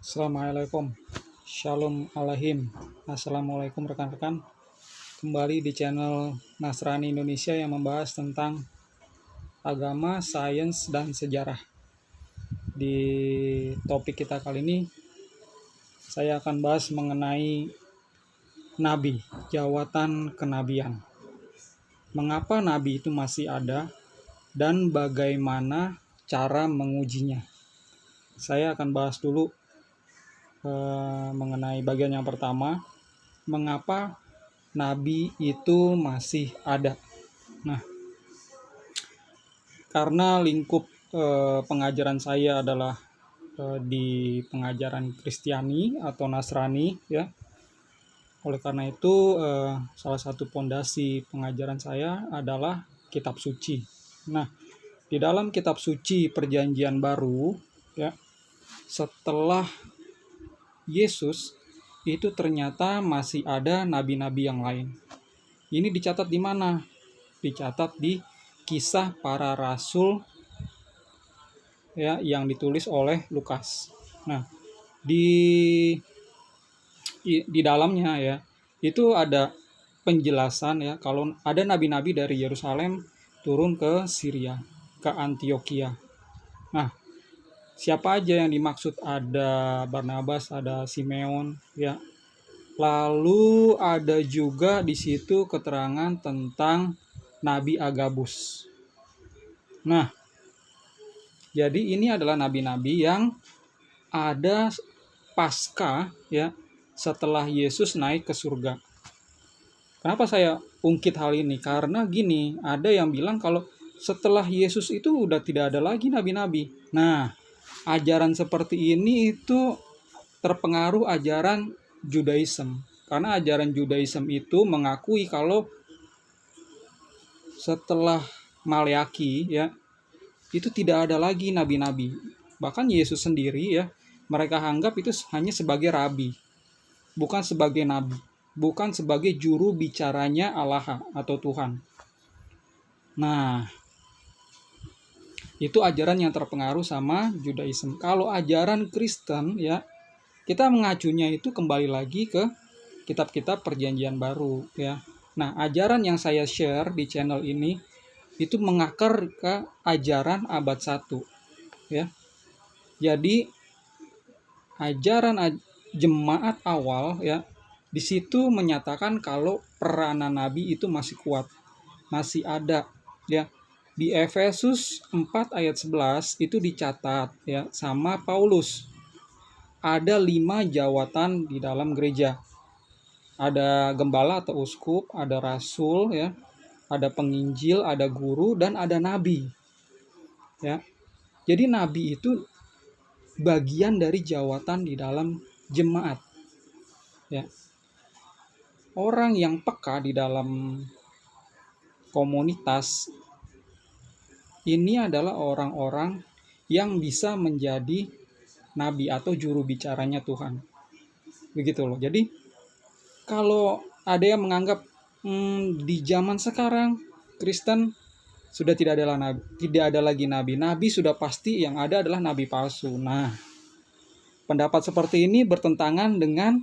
Assalamualaikum. Shalom Alaikum. Assalamualaikum rekan-rekan. Kembali di channel Nasrani Indonesia yang membahas tentang agama, sains, dan sejarah. Di topik kita kali ini, saya akan bahas mengenai nabi, jawatan kenabian. Mengapa nabi itu masih ada dan bagaimana cara mengujinya. Saya akan bahas dulu mengenai bagian yang pertama, mengapa nabi itu masih ada. Nah, karena lingkup pengajaran saya adalah di pengajaran Kristiani atau Nasrani, ya. Oleh karena itu, salah satu pondasi pengajaran saya adalah kitab suci. Nah, di dalam kitab suci Perjanjian Baru, ya, setelah Yesus itu ternyata masih ada nabi-nabi yang lain. Ini dicatat di mana? Dicatat di Kisah Para Rasul, ya, yang ditulis oleh Lukas. Nah, di dalamnya, ya, itu ada penjelasan, ya, kalau ada nabi-nabi dari Yerusalem turun ke Syria, ke Antioquia. Nah, siapa aja yang dimaksud? Ada Barnabas, ada Simeon, ya. Lalu ada juga di situ keterangan tentang Nabi Agabus. Nah, jadi ini adalah nabi-nabi yang ada pasca, ya, setelah Yesus naik ke surga. Kenapa saya ungkit hal ini? Karena gini, ada yang bilang kalau setelah Yesus itu udah tidak ada lagi nabi-nabi. Nah, ajaran seperti ini itu terpengaruh ajaran Judaism. Karena ajaran Judaism itu mengakui kalau setelah Maleaki, ya, itu tidak ada lagi nabi-nabi. Bahkan Yesus sendiri, ya, mereka anggap itu hanya sebagai rabi, bukan sebagai nabi, bukan sebagai juru bicaranya Allah atau Tuhan. Nah, itu ajaran yang terpengaruh sama Judaism. Kalau ajaran Kristen, ya, kita mengacunya itu kembali lagi ke kitab-kitab Perjanjian Baru, ya. Nah, ajaran yang saya share di channel ini itu mengakar ke ajaran abad 1, ya. Jadi ajaran jemaat awal, ya, di situ menyatakan kalau peranan nabi itu masih kuat, masih ada, ya. Di Efesus 4 ayat 11 itu dicatat, ya, sama Paulus. Ada 5 jawatan di dalam gereja. Ada gembala atau uskup, ada rasul, ya, ada penginjil, ada guru, dan ada nabi, ya. Jadi nabi itu bagian dari jawatan di dalam jemaat, ya. Orang yang peka di dalam komunitas ini adalah orang-orang yang bisa menjadi nabi atau juru bicaranya Tuhan. Begitu loh. Jadi kalau ada yang menganggap di zaman sekarang Kristen sudah tidak ada lagi nabi. Nabi sudah pasti, yang ada adalah nabi palsu. Nah, pendapat seperti ini bertentangan dengan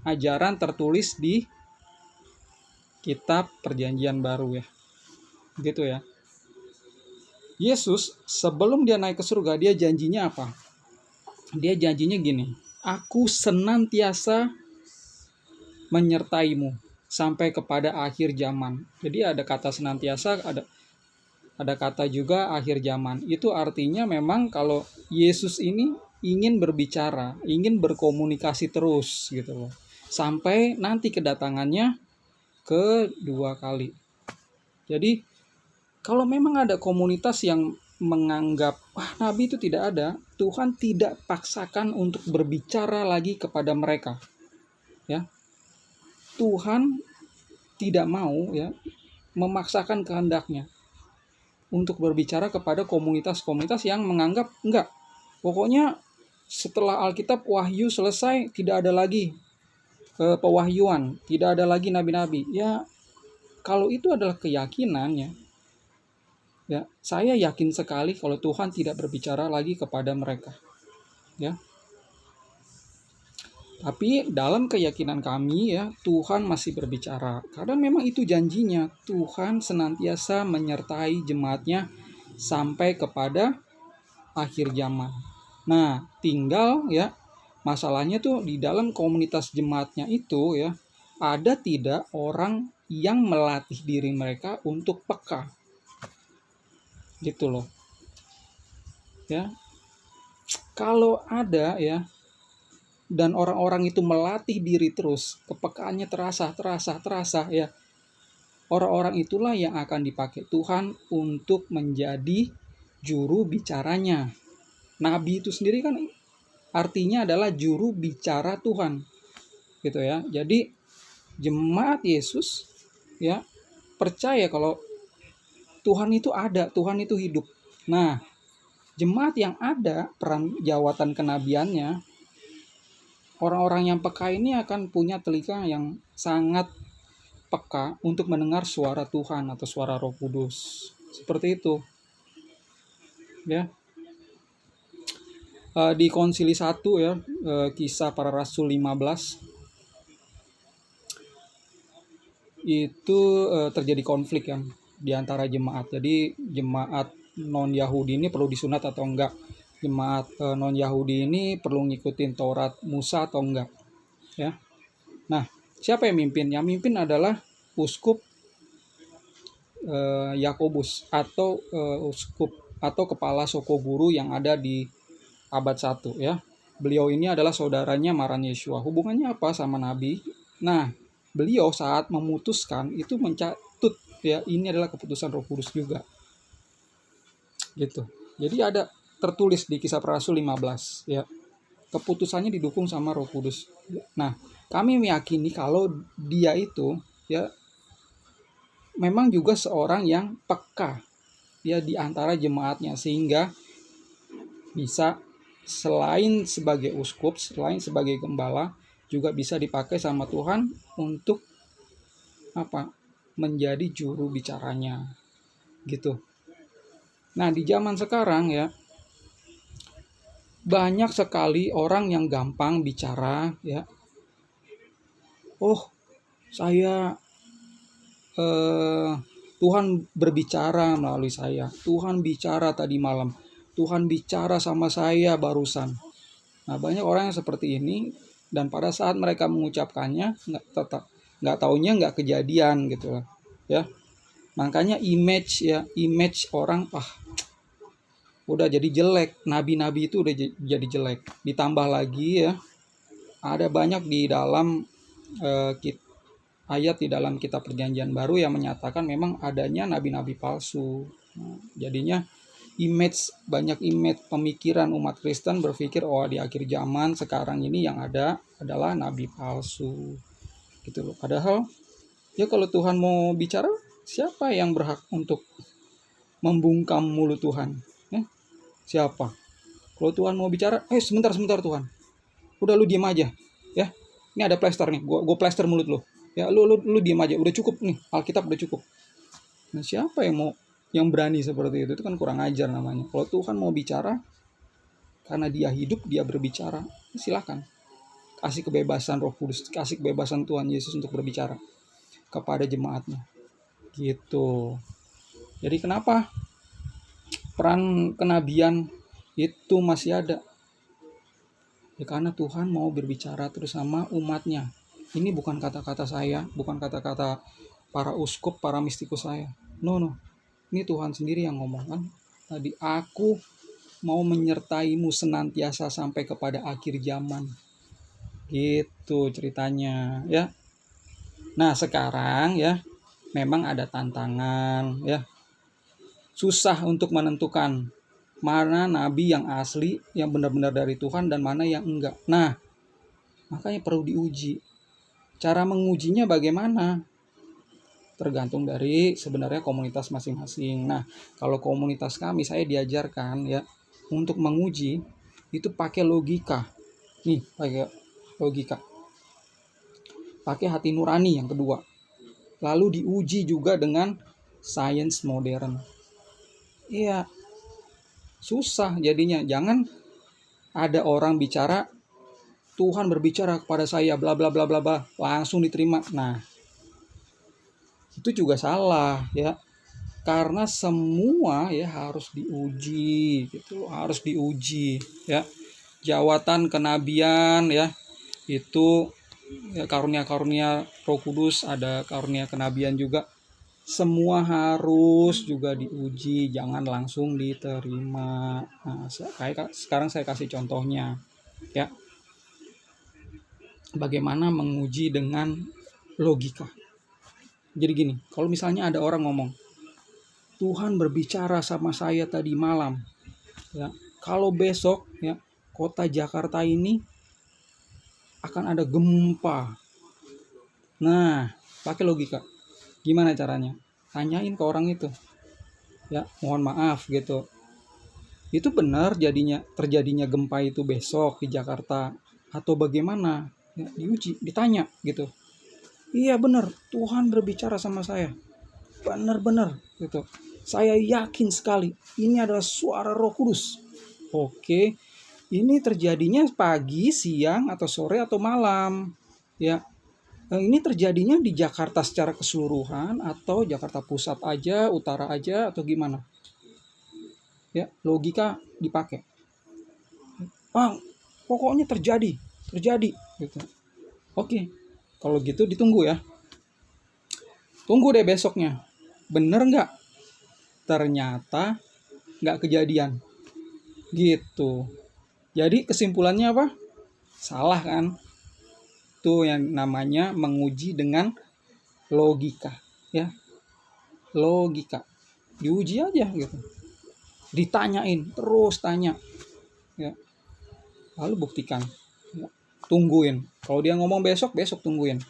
ajaran tertulis di kitab Perjanjian Baru, ya. Gitu, ya. Yesus sebelum dia naik ke surga, dia janjinya apa? Dia janjinya gini, aku senantiasa menyertaimu sampai kepada akhir zaman. Jadi ada kata senantiasa, ada kata juga akhir zaman. Itu artinya memang kalau Yesus ini ingin berbicara, ingin berkomunikasi terus, gitu loh. Sampai nanti kedatangannya kedua kali. Jadi kalau memang ada komunitas yang menganggap nabi itu tidak ada, Tuhan tidak paksakan untuk berbicara lagi kepada mereka, ya. Tuhan tidak mau, ya, memaksakan kehendaknya untuk berbicara kepada komunitas-komunitas yang menganggap enggak. Pokoknya setelah Alkitab Wahyu selesai, tidak ada lagi pewahyuan, tidak ada lagi nabi-nabi. Ya, kalau itu adalah keyakinannya, ya, saya yakin sekali kalau Tuhan tidak berbicara lagi kepada mereka, ya. Tapi dalam keyakinan kami ya, Tuhan masih berbicara. Karena memang itu janjinya, Tuhan senantiasa menyertai jemaatnya sampai kepada akhir zaman. Nah, tinggal ya masalahnya tuh di dalam komunitas jemaatnya itu ya, ada tidak orang yang melatih diri mereka untuk peka. Gitu loh. Ya. Kalau ada ya, dan orang-orang itu melatih diri terus, kepekaannya terasa ya. Orang-orang itulah yang akan dipakai Tuhan untuk menjadi juru bicaranya. Nabi itu sendiri kan artinya adalah juru bicara Tuhan. Gitu ya. Jadi jemaat Yesus ya percaya kalau Tuhan itu ada, Tuhan itu hidup. Nah, jemaat yang ada peran jawatan kenabiannya, orang-orang yang peka ini akan punya telinga yang sangat peka untuk mendengar suara Tuhan atau suara Roh Kudus. Seperti itu. Ya. Di Konsili 1 ya, Kisah Para Rasul 15 itu terjadi konflik kan di antara jemaat. Jadi jemaat non-Yahudi ini perlu disunat atau enggak? Jemaat non-Yahudi ini perlu ngikutin Taurat Musa atau enggak? Ya. Nah, siapa yang mimpin? Yang mimpin adalah uskup Yakobus atau uskup atau kepala Soko Guru yang ada di abad 1 ya. Beliau ini adalah saudaranya Maran Yeshua. Hubungannya apa sama Nabi? Nah, beliau saat memutuskan itu mencatut ya, ini adalah keputusan Roh Kudus juga. Gitu. Jadi ada tertulis di Kisah Para Rasul 15 ya. Keputusannya didukung sama Roh Kudus. Nah, kami meyakini kalau dia itu ya memang juga seorang yang peka ya di antara jemaatnya, sehingga bisa selain sebagai uskup, selain sebagai gembala, juga bisa dipakai sama Tuhan untuk apa? Menjadi juru bicaranya. Gitu. Nah, di zaman sekarang ya banyak sekali orang yang gampang bicara ya. Oh, saya Tuhan berbicara melalui saya. Tuhan bicara tadi malam. Tuhan bicara sama saya barusan. Nah, banyak orang yang seperti ini, dan pada saat mereka mengucapkannya nggak taunya nggak kejadian gitu lah. Ya. Makanya image orang udah jadi jelek. Nabi-nabi itu udah jadi jelek. Ditambah lagi ya, ada banyak di dalam ayat di dalam kitab Perjanjian Baru yang menyatakan memang adanya nabi-nabi palsu. Nah, jadinya banyak image pemikiran umat Kristen berpikir di akhir zaman sekarang ini yang ada adalah nabi palsu. Gitu loh. Padahal ya kalau Tuhan mau bicara, siapa yang berhak untuk membungkam mulut Tuhan? Ya? Siapa? Kalau Tuhan mau bicara, sebentar Tuhan. Udah lu diem aja, ya. Ini ada plester nih, gua plester mulut lu. Ya lu diem aja, udah cukup nih, Alkitab udah cukup. Nah, siapa yang berani seperti itu? Itu kan kurang ajar namanya. Kalau Tuhan mau bicara, karena dia hidup, dia berbicara, silakan. Kasih kebebasan Roh Kudus, kasih kebebasan Tuhan Yesus untuk berbicara kepada jemaatnya. Gitu. Jadi kenapa peran kenabian itu masih ada? Ya karena Tuhan mau berbicara terus sama umatnya. Ini bukan kata-kata saya, bukan kata-kata para uskup, para mistikus saya. No. Ini Tuhan sendiri yang ngomong kan. Tadi, aku mau menyertaimu senantiasa sampai kepada akhir zaman. Gitu ceritanya ya. Nah, sekarang ya memang ada tantangan ya. Susah untuk menentukan mana nabi yang asli, yang benar-benar dari Tuhan, dan mana yang enggak. Nah, makanya perlu diuji. Cara mengujinya bagaimana? Tergantung dari sebenarnya komunitas masing-masing. Nah, kalau komunitas kami, saya diajarkan ya untuk menguji itu pakai logika. Nih, pakai logika. Pakai hati nurani yang kedua. Lalu diuji juga dengan sains modern. Iya. Susah jadinya. Jangan ada orang bicara Tuhan berbicara kepada saya bla bla bla bla bla, langsung diterima. Nah, itu juga salah ya. Karena semua ya harus diuji gitu, harus diuji ya. Jawatan kenabian ya, itu ya, karunia-karunia Roh Kudus, ada karunia kenabian juga. Semua harus juga diuji, jangan langsung diterima. Nah, sekarang saya kasih contohnya ya. Bagaimana menguji dengan logika. Jadi gini, kalau misalnya ada orang ngomong, Tuhan berbicara sama saya tadi malam ya, kalau besok ya kota Jakarta ini akan ada gempa. Nah, pakai logika. Gimana caranya? Tanyain ke orang itu. Ya, mohon maaf gitu. Itu benar terjadinya gempa itu besok di Jakarta atau bagaimana? Ya, diuji, ditanya gitu. Iya benar, Tuhan berbicara sama saya. Benar-benar gitu. Saya yakin sekali ini adalah suara Roh Kudus. Oke. Ini terjadinya pagi, siang, atau sore, atau malam. Ya, ini terjadinya di Jakarta secara keseluruhan atau Jakarta Pusat aja, utara aja, atau gimana? Ya, logika dipakai. Pokoknya terjadi gitu. Oke, kalau gitu ditunggu ya. Tunggu deh besoknya. Bener nggak? Ternyata nggak kejadian. Gitu. Jadi kesimpulannya apa? Salah kan? Itu yang namanya menguji dengan logika ya. Logika diuji aja gitu, ditanyain terus, tanya ya, lalu buktikan ya. Tungguin, kalau dia ngomong besok tungguin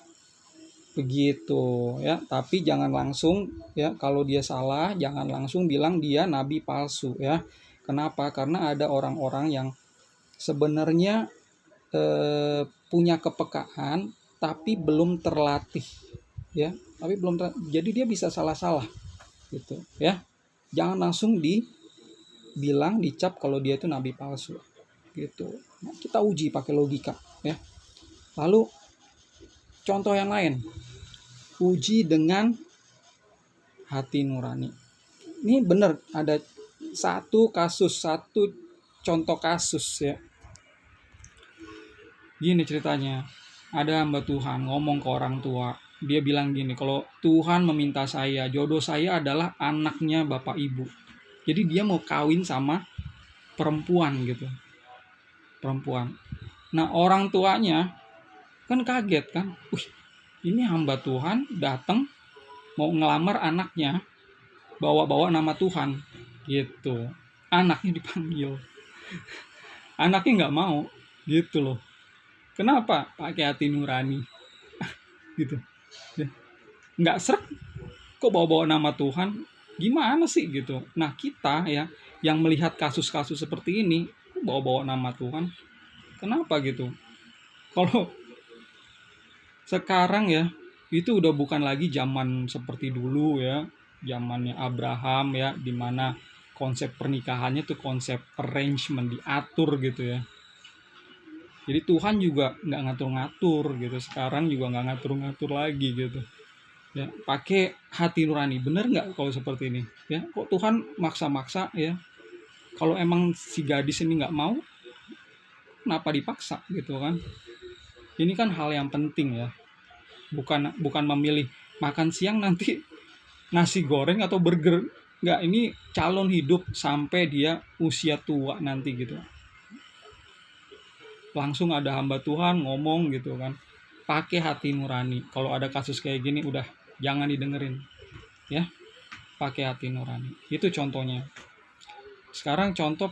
begitu ya. Tapi jangan langsung ya, kalau dia salah jangan langsung bilang dia nabi palsu ya. Kenapa? Karena ada orang-orang yang sebenarnya punya kepekaan tapi belum terlatih ya, jadi dia bisa salah-salah gitu ya. Jangan langsung dicap kalau dia itu nabi palsu gitu. Nah, kita uji pakai logika ya. Lalu contoh yang lain, uji dengan hati nurani. Ini benar ada satu contoh kasus ya. Gini ceritanya, ada hamba Tuhan ngomong ke orang tua. Dia bilang gini, kalau Tuhan meminta saya, jodoh saya adalah anaknya bapak ibu. Jadi dia mau kawin sama perempuan gitu. Perempuan. Nah, orang tuanya kan kaget kan. Ini hamba Tuhan datang mau ngelamar anaknya, bawa-bawa nama Tuhan gitu. Anaknya dipanggil. Anaknya nggak mau gitu loh. Kenapa? Pakai hati nurani gitu ya. Nggak srek kok bawa-bawa nama Tuhan, gimana sih gitu. Nah, kita ya yang melihat kasus-kasus seperti ini bawa-bawa nama Tuhan, kenapa gitu. Kalau sekarang ya itu udah bukan lagi zaman seperti dulu ya, zamannya Abraham ya, dimana konsep pernikahannya tuh konsep arrangement, diatur gitu ya. Jadi Tuhan juga nggak ngatur-ngatur gitu. Sekarang juga nggak ngatur-ngatur lagi gitu. Ya, pakai hati nurani. Bener nggak kalau seperti ini? Ya, kok Tuhan maksa-maksa ya? Kalau emang si gadis ini nggak mau, kenapa dipaksa gitu kan? Ini kan hal yang penting ya. Bukan memilih makan siang nanti nasi goreng atau burger. Nggak, ini calon hidup sampai dia usia tua nanti gitu. Langsung ada hamba Tuhan ngomong gitu kan, pakai hati nurani. Kalau ada kasus kayak gini udah jangan didengerin ya, pakai hati nurani. Itu contohnya. Sekarang contoh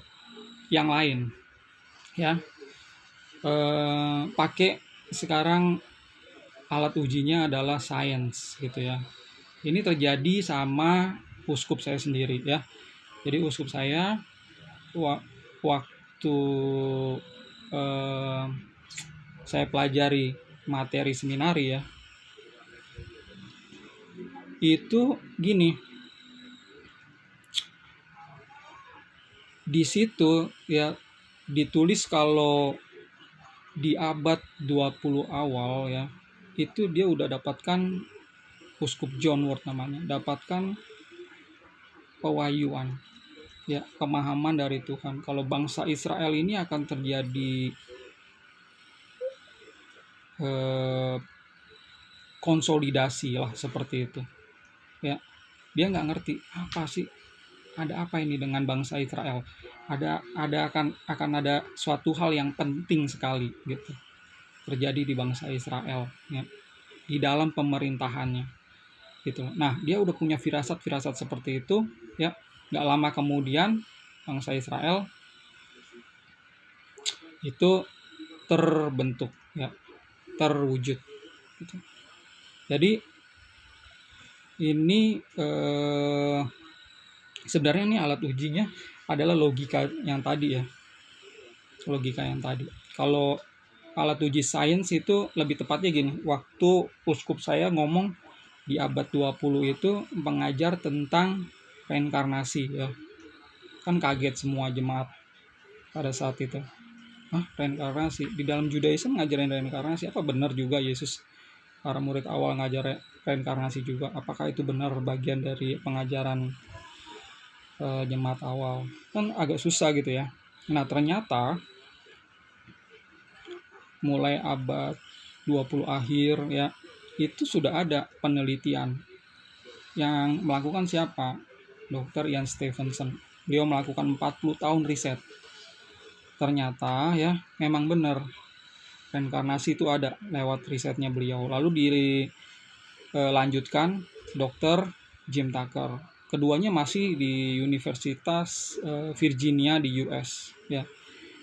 yang lain ya. Pakai sekarang alat ujinya adalah sains gitu ya. Ini terjadi sama uskup saya sendiri ya. Jadi uskup saya waktu saya pelajari materi seminari ya, itu gini, di situ ya ditulis kalau di abad 20 awal ya, itu dia udah dapatkan, Uskup John Ward namanya, dapatkan pewahyuan ya, pemahaman dari Tuhan kalau bangsa Israel ini akan terjadi konsolidasi lah seperti itu ya. Dia nggak ngerti apa sih, ada apa ini dengan bangsa Israel, akan ada suatu hal yang penting sekali gitu terjadi di bangsa Israel ya, di dalam pemerintahannya gitu. Nah, dia udah punya firasat seperti itu ya. Nggak lama kemudian bangsa Israel itu terbentuk ya, terwujud gitu. Jadi ini sebenarnya ini alat ujinya adalah logika yang tadi ya, logika yang tadi. Kalau alat uji sains itu lebih tepatnya gini, waktu uskup saya ngomong di abad 20 itu mengajar tentang reinkarnasi ya, kan kaget semua jemaat pada saat itu. Reinkarnasi di dalam Judaism ngajarin reinkarnasi, apa benar juga Yesus para murid awal ngajar reinkarnasi juga, apakah itu benar bagian dari pengajaran jemaat awal? Kan agak susah gitu ya. Nah, ternyata mulai abad 20 akhir ya, itu sudah ada penelitian yang melakukan siapa? Dr. Ian Stevenson. Beliau melakukan 40 tahun riset. Ternyata ya memang benar reinkarnasi itu ada lewat risetnya beliau. Lalu dilanjutkan Dr. Jim Tucker. Keduanya masih di Universitas Virginia di US ya.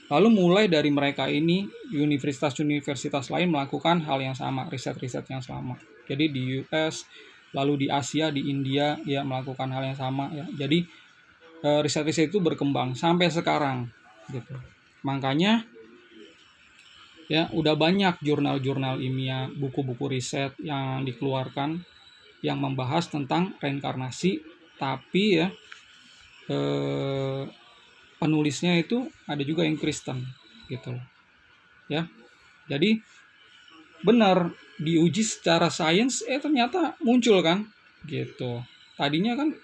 Lalu mulai dari mereka ini universitas-universitas lain melakukan hal yang sama, riset-riset yang sama. Jadi di US, lalu di Asia, di India ya melakukan hal yang sama ya. Jadi riset-riset itu berkembang sampai sekarang gitu. Makanya ya udah banyak jurnal-jurnal ilmiah, buku-buku riset yang dikeluarkan yang membahas tentang reinkarnasi, tapi ya penulisnya itu ada juga yang Kristen gitu ya. Jadi benar diuji secara sains, ternyata muncul kan gitu. Tadinya kan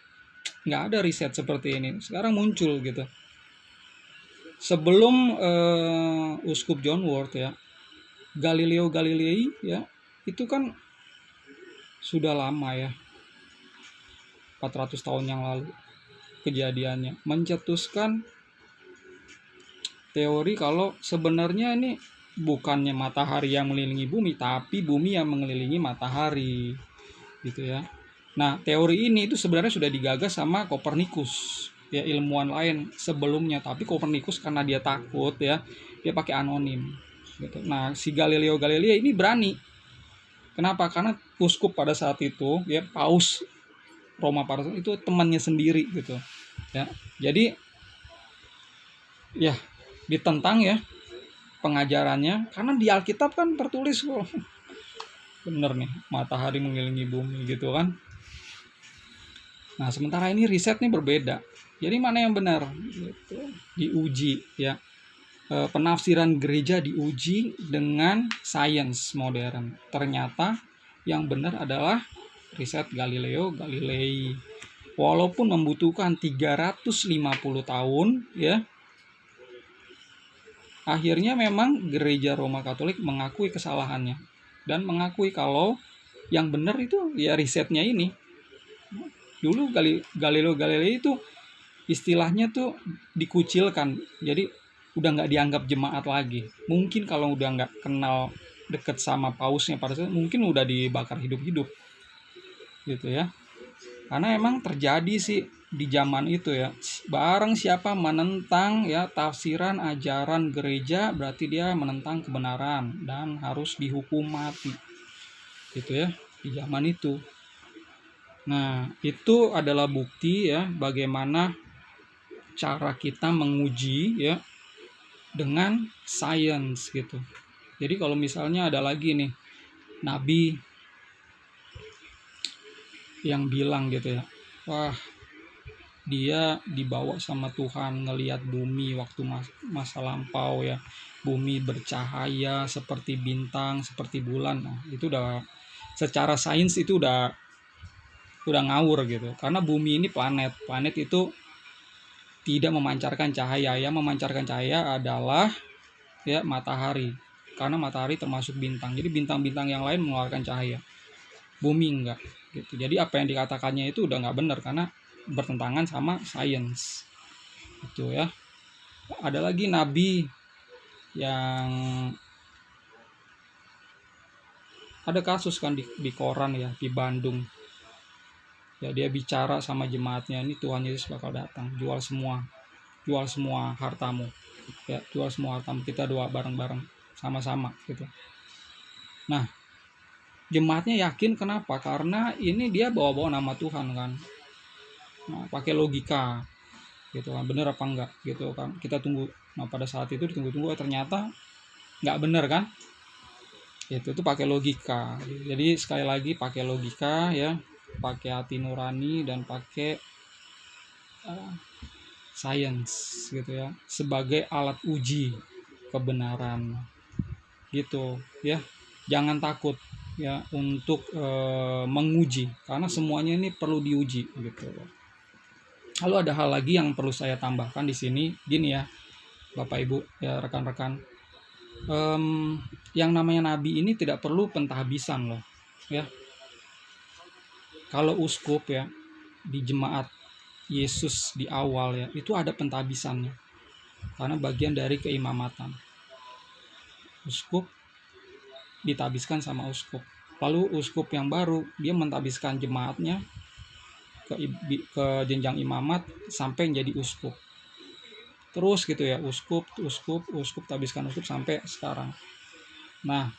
nggak ada riset seperti ini, sekarang muncul gitu. Sebelum Uskup John Ward ya, Galileo Galilei ya, itu kan sudah lama ya, 400 tahun yang lalu kejadiannya, mencetuskan teori kalau sebenarnya ini bukannya matahari yang mengelilingi bumi, tapi bumi yang mengelilingi matahari gitu ya. Nah, teori ini itu sebenarnya sudah digagas sama Kopernikus ya, ilmuwan lain sebelumnya, tapi Kopernikus karena dia takut ya, dia pakai anonim gitu. Nah, si Galileo Galilei ini berani. Kenapa? Karena uskup pada saat itu ya, Paus Roma pada saat itu temannya sendiri gitu ya. Jadi ya ditentang ya pengajarannya, karena di Alkitab kan tertulis kok bener nih matahari mengelilingi bumi gitu kan. Nah, sementara ini riset nih berbeda. Jadi mana yang benar? Gitu. Diuji ya. Penafsiran gereja diuji dengan sains modern. Ternyata yang benar adalah riset Galileo Galilei. Walaupun membutuhkan 350 tahun ya, akhirnya memang gereja Roma Katolik mengakui kesalahannya dan mengakui kalau yang benar itu ya risetnya ini. Dulu Galileo Galilei itu istilahnya tuh dikucilkan, jadi udah nggak dianggap jemaat lagi. Mungkin kalau udah nggak kenal deket sama pausnya pada saat, mungkin udah dibakar hidup-hidup gitu ya. Karena emang terjadi sih di zaman itu ya, barang siapa menentang ya tafsiran ajaran gereja, berarti dia menentang kebenaran dan harus dihukum mati gitu ya di zaman itu. Nah, itu adalah bukti ya bagaimana cara kita menguji ya dengan sains gitu. Jadi kalau misalnya ada lagi nih nabi yang bilang gitu ya, wah dia dibawa sama Tuhan ngelihat bumi waktu masa lampau ya, bumi bercahaya seperti bintang, seperti bulan. Nah, itu udah secara sains itu udah ngawur gitu, karena bumi ini planet itu tidak memancarkan cahaya. Yang memancarkan cahaya adalah ya matahari, karena matahari termasuk bintang. Jadi bintang-bintang yang lain mengeluarkan cahaya, bumi enggak gitu. Jadi apa yang dikatakannya itu udah nggak benar karena bertentangan sama sains itu ya. Ada lagi nabi yang ada kasus kan di koran ya, di Bandung ya, dia bicara sama jemaatnya, ini Tuhan Yesus bakal datang, jual semua hartamu ya, jual semua hartamu, kita doa bareng-bareng sama-sama gitu. Nah, jemaatnya yakin, kenapa? Karena ini dia bawa-bawa nama Tuhan kan. Nah, pakai logika gitu kan, bener apa enggak gitu kan, kita tunggu. Nah, pada saat itu ditunggu-tunggu, ternyata nggak bener kan, itu pakai logika. Jadi sekali lagi pakai logika ya, pakai hati nurani dan pakai sains gitu ya, sebagai alat uji kebenaran gitu ya. Jangan takut ya untuk menguji, karena semuanya ini perlu diuji gitu. Lalu ada hal lagi yang perlu saya tambahkan di sini, gini ya Bapak Ibu ya, rekan-rekan, yang namanya nabi ini tidak perlu pentahbisan loh ya. Kalau uskup ya di jemaat Yesus di awal ya, itu ada pentahbisannya karena bagian dari keimamatan. Uskup ditabiskan sama uskup, lalu uskup yang baru dia mentabiskan jemaatnya ke jenjang imamat sampai menjadi uskup, terus gitu ya, uskup tabiskan uskup sampai sekarang. Nah,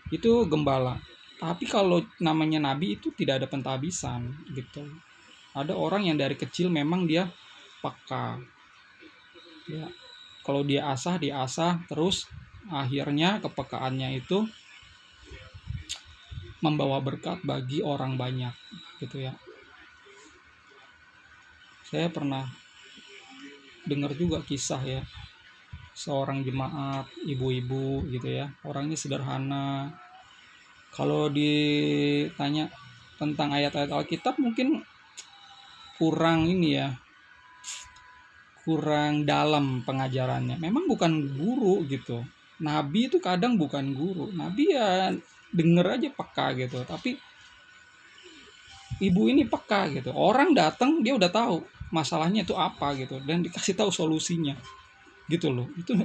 itu gembala. Tapi kalau namanya nabi itu tidak ada pentabisan gitu. Ada orang yang dari kecil memang dia peka ya, kalau dia diasah terus akhirnya kepekaannya itu membawa berkat bagi orang banyak gitu ya. Saya pernah dengar juga kisah ya, seorang jemaat ibu-ibu gitu ya, orangnya sederhana. Kalau ditanya tentang ayat-ayat Alkitab mungkin kurang ini ya, kurang dalam pengajarannya. Memang bukan guru gitu. Nabi itu kadang bukan guru. Nabi ya denger aja peka gitu. Tapi ibu ini peka gitu. Orang datang dia udah tahu masalahnya itu apa gitu, dan dikasih tahu solusinya gitu loh. Itu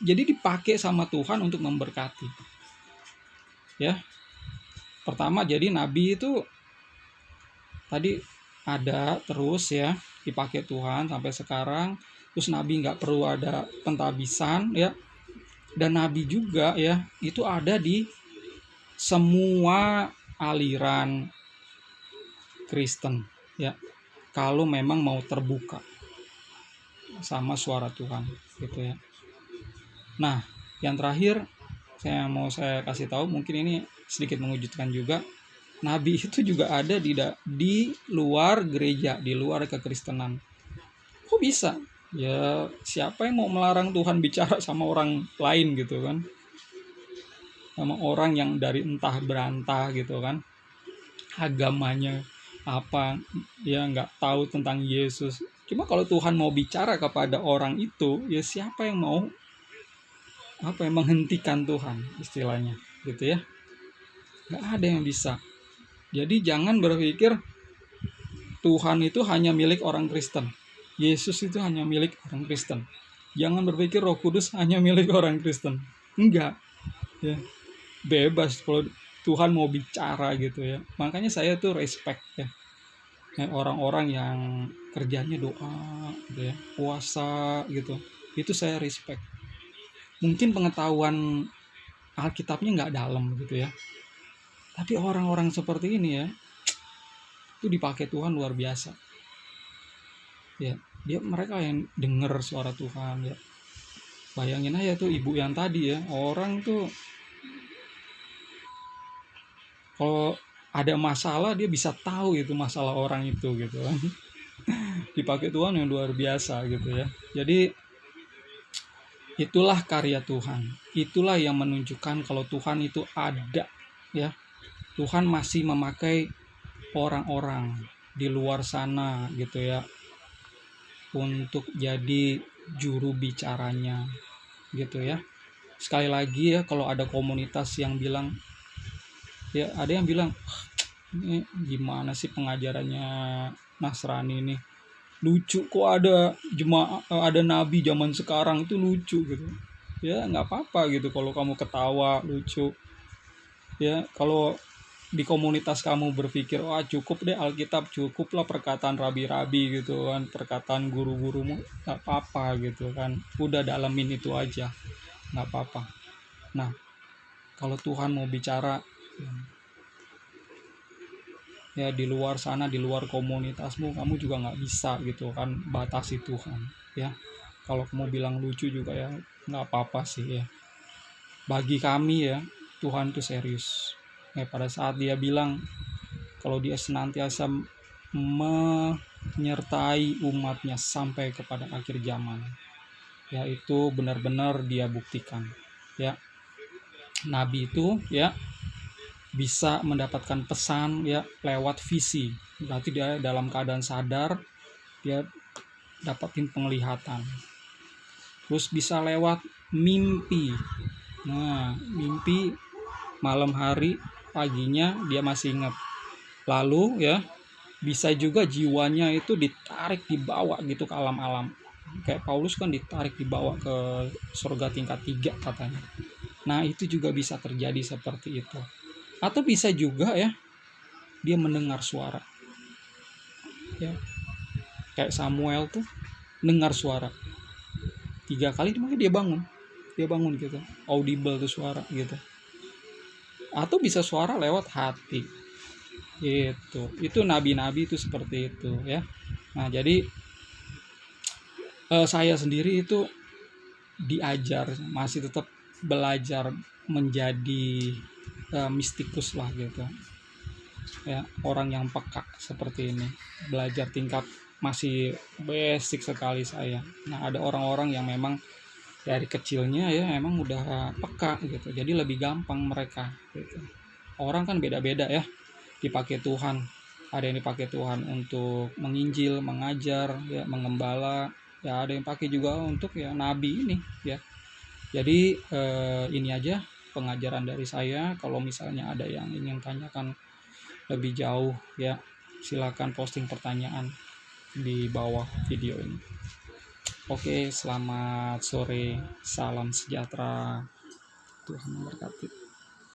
jadi dipakai sama Tuhan untuk memberkati ya. Pertama, jadi nabi itu tadi ada terus ya, dipakai Tuhan sampai sekarang. Terus nabi nggak perlu ada pentabisan ya, dan nabi juga ya itu ada di semua aliran Kristen ya, kalau memang mau terbuka sama suara Tuhan gitu ya. Nah, yang terakhir saya kasih tahu, mungkin ini sedikit mengejutkan juga. Nabi itu juga ada di luar gereja, di luar kekristenan. Kok bisa? Ya siapa yang mau melarang Tuhan bicara sama orang lain gitu kan? Sama orang yang dari entah berantah gitu kan, agamanya apa ya, nggak tahu tentang Yesus. Cuma kalau Tuhan mau bicara kepada orang itu, ya siapa yang mau menghentikan Tuhan istilahnya gitu ya? Nggak ada yang bisa. Jadi jangan berpikir Tuhan itu hanya milik orang Kristen, Yesus itu hanya milik orang Kristen. Jangan berpikir Roh Kudus hanya milik orang Kristen. Enggak ya, bebas kalau Tuhan mau bicara gitu ya. Makanya saya tuh respect ya, orang-orang yang kerjanya doa gitu ya, puasa gitu, itu saya respect. Mungkin pengetahuan Alkitabnya nggak dalam gitu ya, tapi orang-orang seperti ini ya, itu dipakai Tuhan luar biasa ya. Mereka yang dengar suara Tuhan ya. Bayangin aja tuh ibu yang tadi ya, orang tuh kalau ada masalah dia bisa tahu itu masalah orang itu gitu kan. Dipakai Tuhan yang luar biasa gitu ya. Jadi itulah karya Tuhan. Itulah yang menunjukkan kalau Tuhan itu ada ya. Tuhan masih memakai orang-orang di luar sana gitu ya untuk jadi juru bicaranya gitu ya. Sekali lagi ya, kalau ada komunitas yang bilang ya, ada yang bilang ini gimana sih pengajarannya Nasrani ini, lucu kok ada jemaah, ada nabi zaman sekarang itu lucu gitu ya. Nggak apa-apa gitu kalau kamu ketawa lucu ya. Kalau di komunitas kamu berpikir wah cukup deh Alkitab, cukup lah perkataan rabi-rabi gitu kan, perkataan guru-gurumu, nggak apa-apa gitu kan, udah dalamin itu aja, nggak apa-apa. Nah kalau Tuhan mau bicara ya di luar sana, di luar komunitasmu, kamu juga nggak bisa gitu kan batasi Tuhan ya. Kalau kamu bilang lucu juga ya nggak apa-apa sih ya. Bagi kami ya, Tuhan itu serius ya. Pada saat dia bilang kalau dia senantiasa menyertai umatnya sampai kepada akhir zaman, ya itu benar-benar dia buktikan ya. Nabi itu ya bisa mendapatkan pesan ya lewat visi, berarti dia dalam keadaan sadar, dia dapatin penglihatan. Terus bisa lewat mimpi. Nah mimpi malam hari, paginya dia masih ingat. Lalu ya bisa juga jiwanya itu ditarik, dibawa gitu ke alam-alam, kayak Paulus kan ditarik dibawa ke surga tingkat 3 katanya. Nah itu juga bisa terjadi seperti itu. Atau bisa juga ya dia mendengar suara ya, kayak Samuel tuh dengar suara 3 kali, makanya dia bangun gitu, audible tuh suara gitu. Atau bisa suara lewat hati gitu. Itu nabi-nabi itu seperti itu ya. Nah jadi saya sendiri itu diajar, masih tetap belajar menjadi mistikus lah gitu ya, orang yang peka seperti ini, belajar tingkat masih basic sekali saya. Nah ada orang-orang yang memang dari kecilnya ya emang udah peka gitu, jadi lebih gampang mereka gitu. Orang kan beda-beda ya dipakai Tuhan. Ada yang dipakai Tuhan untuk menginjil, mengajar ya, mengembala ya. Ada yang pakai juga untuk ya nabi ini ya. Jadi ini aja pengajaran dari saya. Kalau misalnya ada yang ingin tanyakan lebih jauh ya, silakan posting pertanyaan di bawah video ini. Oke, selamat sore, salam sejahtera, Tuhan memberkati.